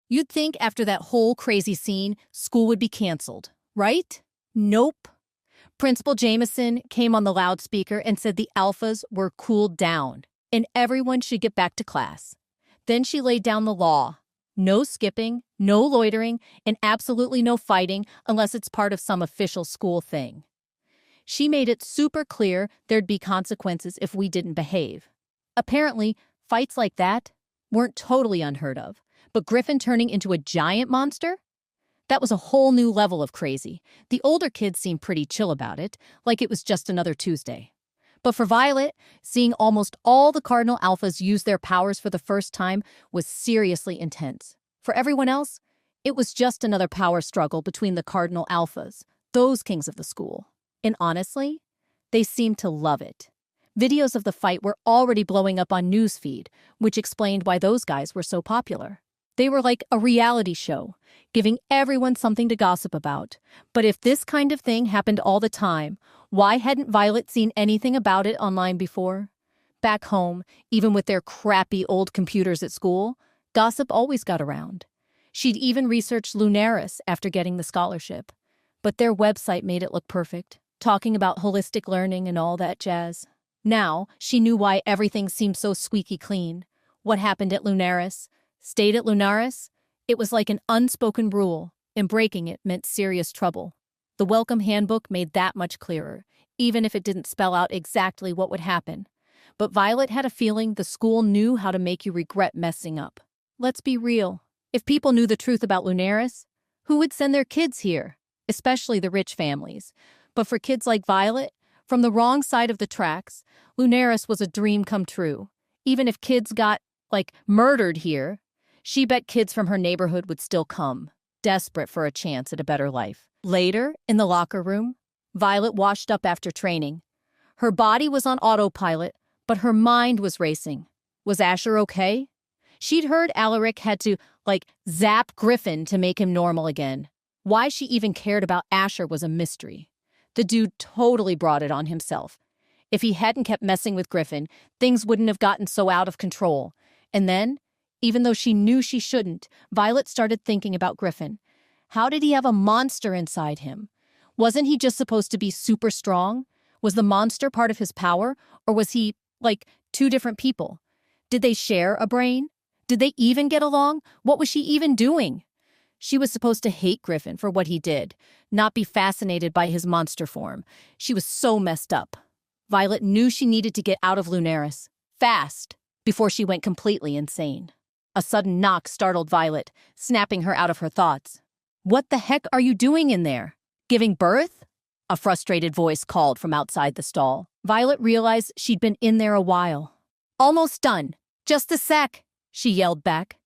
You'd think after that whole crazy scene, school would be canceled, right? Nope. Principal Jameson came on the loudspeaker and said the alphas were cooled down and everyone should get back to class. Then she laid down the law. No skipping, no loitering, and absolutely no fighting unless it's part of some official school thing. She made it super clear there'd be consequences if we didn't behave. Apparently, fights like that weren't totally unheard of, but Griffin turning into a giant monster? That was a whole new level of crazy. The older kids seemed pretty chill about it, like it was just another Tuesday. But for Violet, seeing almost all the Cardinal Alphas use their powers for the first time was seriously intense. For everyone else, it was just another power struggle between the Cardinal Alphas, those kings of the school. And honestly, they seemed to love it. Videos of the fight were already blowing up on newsfeed, which explained why those guys were so popular. They were like a reality show, giving everyone something to gossip about. But if this kind of thing happened all the time, why hadn't Violet seen anything about it online before? Back home, even with their crappy old computers at school, gossip always got around. She'd even researched Lunaris after getting the scholarship. But their website made it look perfect, talking about holistic learning and all that jazz. Now, she knew why everything seemed so squeaky clean. What happened at Lunaris stayed at Lunaris. It was like an unspoken rule, and breaking it meant serious trouble. The welcome handbook made that much clearer, even if it didn't spell out exactly what would happen. But Violet had a feeling the school knew how to make you regret messing up. Let's be real. If people knew the truth about Lunaris, who would send their kids here? Especially the rich families. But for kids like Violet, from the wrong side of the tracks, Lunaris was a dream come true. Even if kids got, murdered here, she bet kids from her neighborhood would still come, desperate for a chance at a better life. Later, in the locker room, Violet washed up after training. Her body was on autopilot, but her mind was racing. Was Asher okay? She'd heard Alaric had to, zap Griffin to make him normal again. Why she even cared about Asher was a mystery. The dude totally brought it on himself. If he hadn't kept messing with Griffin, things wouldn't have gotten so out of control. And then, even though she knew she shouldn't, Violet started thinking about Griffin. How did he have a monster inside him? Wasn't he just supposed to be super strong? Was the monster part of his power? Or was he, two different people? Did they share a brain? Did they even get along? What was she even doing? She was supposed to hate Griffin for what he did, not be fascinated by his monster form. She was so messed up. Violet knew she needed to get out of Lunaris, fast, before she went completely insane. A sudden knock startled Violet, snapping her out of her thoughts. "What the heck are you doing in there? Giving birth?" A frustrated voice called from outside the stall. Violet realized she'd been in there a while. "Almost done. Just a sec," she yelled back.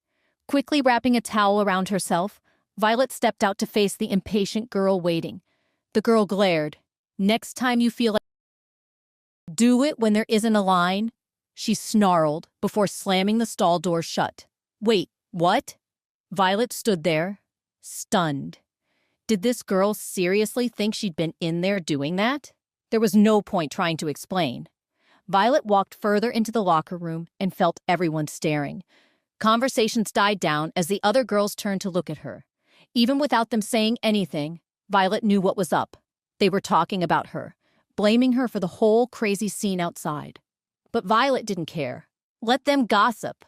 Quickly wrapping a towel around herself, Violet stepped out to face the impatient girl waiting. The girl glared. "Next time you feel like do it when there isn't a line," she snarled before slamming the stall door shut. "Wait, what?" Violet stood there, stunned. Did this girl seriously think she'd been in there doing that? There was no point trying to explain. Violet walked further into the locker room and felt everyone staring. Conversations died down as the other girls turned to look at her. Even without them saying anything, Violet knew what was up. They were talking about her, blaming her for the whole crazy scene outside. But Violet didn't care. Let them gossip.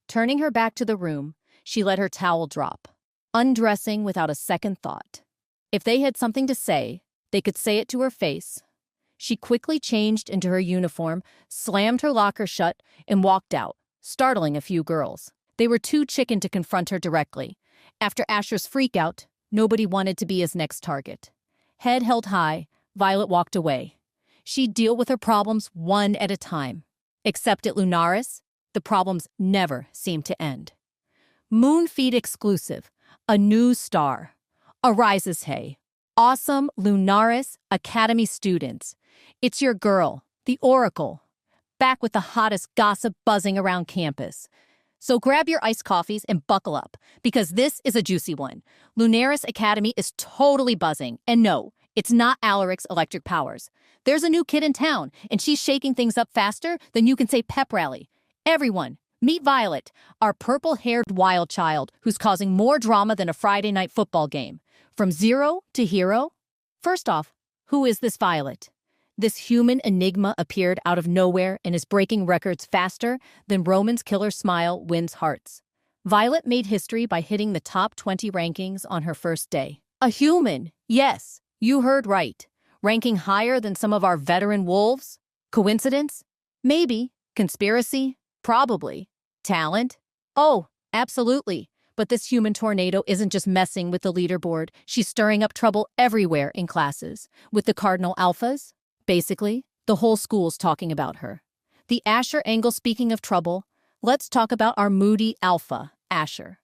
Turning her back to the room, she let her towel drop, undressing without a second thought. If they had something to say, they could say it to her face. She quickly changed into her uniform, slammed her locker shut, and walked out, startling a few girls. They were too chicken to confront her directly. After Asher's freakout, nobody wanted to be his next target. Head held high, Violet walked away. She'd deal with her problems one at a time. Except at Lunaris, the problems never seemed to end. Moonfeed exclusive, a new star. Arises hey. Awesome Lunaris Academy students. It's your girl, the Oracle, back with the hottest gossip buzzing around campus. So grab your iced coffees and buckle up, because this is a juicy one. Lunaris Academy is totally buzzing, and no, it's not Alaric's electric powers. There's a new kid in town, and she's shaking things up faster than you can say pep rally. Everyone, Meet Violet, our purple-haired wild child who's causing more drama than a Friday night football game. From zero to hero? First off, who is this Violet? This human enigma appeared out of nowhere and is breaking records faster than Roman's killer smile wins hearts. Violet made history by hitting the top 20 rankings on her first day. A human, yes, you heard right. Ranking higher than some of our veteran wolves? Coincidence? Maybe. Conspiracy? Probably. Talent? Oh, absolutely. But this human tornado isn't just messing with the leaderboard. She's stirring up trouble everywhere in classes. With the Cardinal Alphas? Basically, the whole school's talking about her. The Asher angle, speaking of trouble, let's talk about our moody alpha, Asher.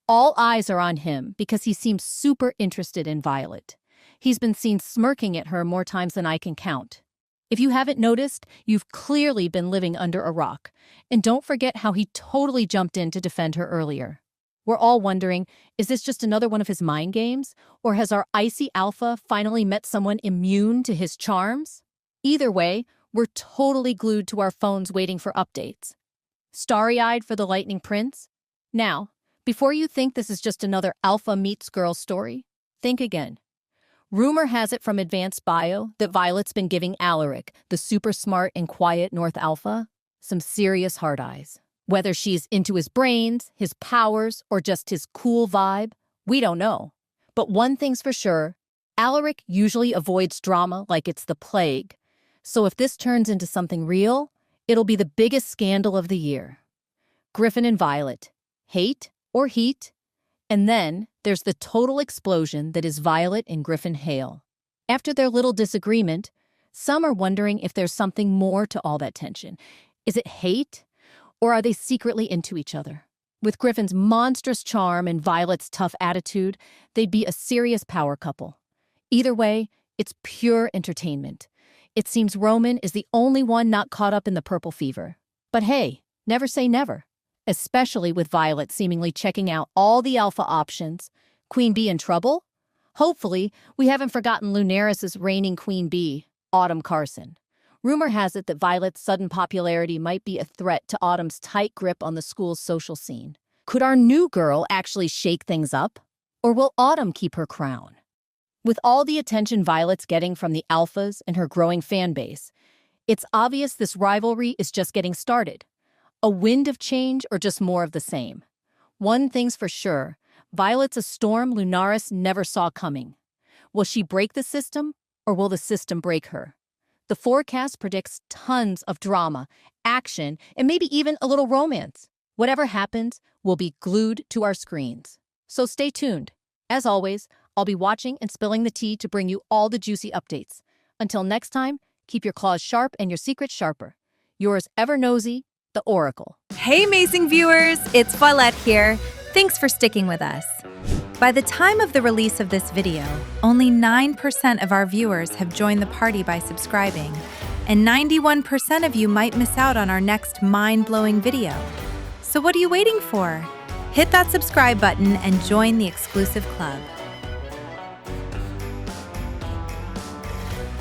All eyes are on him because he seems super interested in Violet. He's been seen smirking at her more times than I can count. If you haven't noticed, you've clearly been living under a rock. And don't forget how he totally jumped in to defend her earlier. We're all wondering, is this just another one of his mind games? Or has our icy alpha finally met someone immune to his charms? Either way, we're totally glued to our phones waiting for updates. Starry-eyed for the Lightning Prince? Now, before you think this is just another alpha meets girl story, think again. Rumor has it from Advanced Bio that Violet's been giving Alaric, the super smart and quiet North Alpha, some serious hard eyes. Whether she's into his brains, his powers, or just his cool vibe, we don't know. But one thing's for sure, Alaric usually avoids drama like it's the plague. So if this turns into something real, it'll be the biggest scandal of the year. Griffin and Violet. Hate or heat? And then there's the total explosion that is Violet and Griffin Hale. After their little disagreement, some are wondering if there's something more to all that tension. Is it hate? Or are they secretly into each other? With Griffin's monstrous charm and Violet's tough attitude, they'd be a serious power couple. Either way, it's pure entertainment. It seems Roman is the only one not caught up in the purple fever. But hey, never say never. Especially with Violet seemingly checking out all the alpha options. Queen Bee in trouble? Hopefully, we haven't forgotten Lunaris' reigning Queen Bee, Autumn Carson. Rumor has it that Violet's sudden popularity might be a threat to Autumn's tight grip on the school's social scene. Could our new girl actually shake things up? Or will Autumn keep her crown? With all the attention Violet's getting from the alphas and her growing fan base, it's obvious this rivalry is just getting started. A wind of change or just more of the same? One thing's for sure, Violet's a storm Lunaris never saw coming. Will she break the system, or will the system break her? The forecast predicts tons of drama, action, and maybe even a little romance. Whatever happens, we'll be glued to our screens. So stay tuned. As always, I'll be watching and spilling the tea to bring you all the juicy updates. Until next time, keep your claws sharp and your secrets sharper. Yours ever nosy, the Oracle. Hey, amazing viewers, it's Paulette here. Thanks for sticking with us. By the time of the release of this video, only 9% of our viewers have joined the party by subscribing, and 91% of you might miss out on our next mind-blowing video. So what are you waiting for? Hit that subscribe button and join the exclusive club.